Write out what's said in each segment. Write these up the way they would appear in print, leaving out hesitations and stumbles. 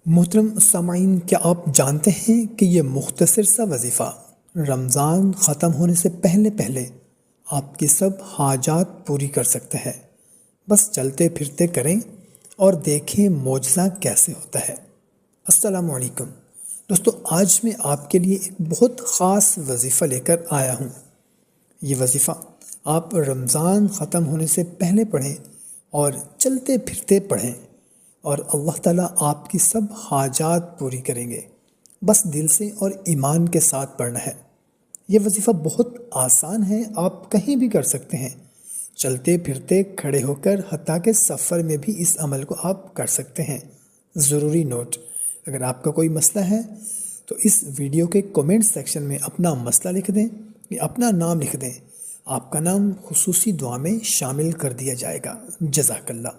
محترم سامعین، کیا آپ جانتے ہیں کہ یہ مختصر سا وظیفہ رمضان ختم ہونے سے پہلے پہلے آپ کی سب حاجات پوری کر سکتا ہے؟ بس چلتے پھرتے کریں اور دیکھیں معجزہ کیسے ہوتا ہے۔ السلام علیکم دوستو، آج میں آپ کے لیے ایک بہت خاص وظیفہ لے کر آیا ہوں۔ یہ وظیفہ آپ رمضان ختم ہونے سے پہلے پڑھیں اور چلتے پھرتے پڑھیں، اور اللہ تعالیٰ آپ کی سب حاجات پوری کریں گے۔ بس دل سے اور ایمان کے ساتھ پڑھنا ہے۔ یہ وظیفہ بہت آسان ہے، آپ کہیں بھی کر سکتے ہیں، چلتے پھرتے، کھڑے ہو کر، حتیٰ کہ سفر میں بھی اس عمل کو آپ کر سکتے ہیں۔ ضروری نوٹ: اگر آپ کا کوئی مسئلہ ہے تو اس ویڈیو کے کومنٹ سیکشن میں اپنا مسئلہ لکھ دیں یا اپنا نام لکھ دیں، آپ کا نام خصوصی دعا میں شامل کر دیا جائے گا۔ جزاک اللہ۔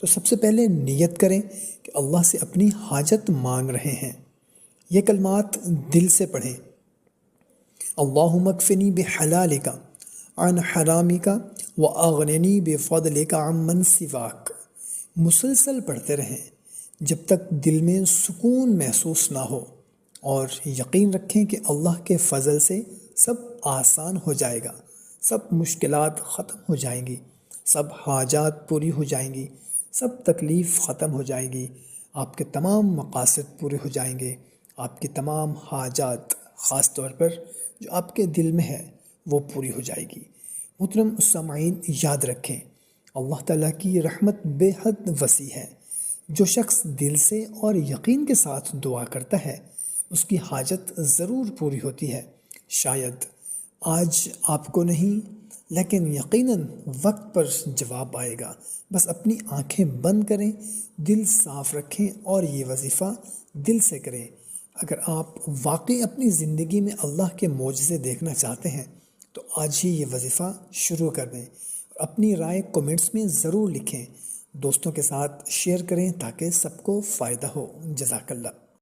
تو سب سے پہلے نیت کریں کہ اللہ سے اپنی حاجت مانگ رہے ہیں۔ یہ کلمات دل سے پڑھیں: اللہم اکفنی بحلالک عن حرامک واغننی بفضلک عمن سواک۔ مسلسل پڑھتے رہیں جب تک دل میں سکون محسوس نہ ہو، اور یقین رکھیں کہ اللہ کے فضل سے سب آسان ہو جائے گا، سب مشکلات ختم ہو جائیں گی، سب حاجات پوری ہو جائیں گی، سب تکلیف ختم ہو جائے گی، آپ کے تمام مقاصد پورے ہو جائیں گے، آپ کی تمام حاجات، خاص طور پر جو آپ کے دل میں ہے، وہ پوری ہو جائے گی۔ محترم سامعین، یاد رکھیں، اللہ تعالیٰ کی رحمت بے حد وسیع ہے۔ جو شخص دل سے اور یقین کے ساتھ دعا کرتا ہے، اس کی حاجت ضرور پوری ہوتی ہے۔ شاید آج آپ کو نہیں، لیکن یقیناً وقت پر جواب آئے گا۔ بس اپنی آنکھیں بند کریں، دل صاف رکھیں اور یہ وظیفہ دل سے کریں۔ اگر آپ واقعی اپنی زندگی میں اللہ کے معجزے دیکھنا چاہتے ہیں تو آج ہی یہ وظیفہ شروع کر دیں، اور اپنی رائے کومنٹس میں ضرور لکھیں۔ دوستوں کے ساتھ شیئر کریں تاکہ سب کو فائدہ ہو۔ جزاک اللہ۔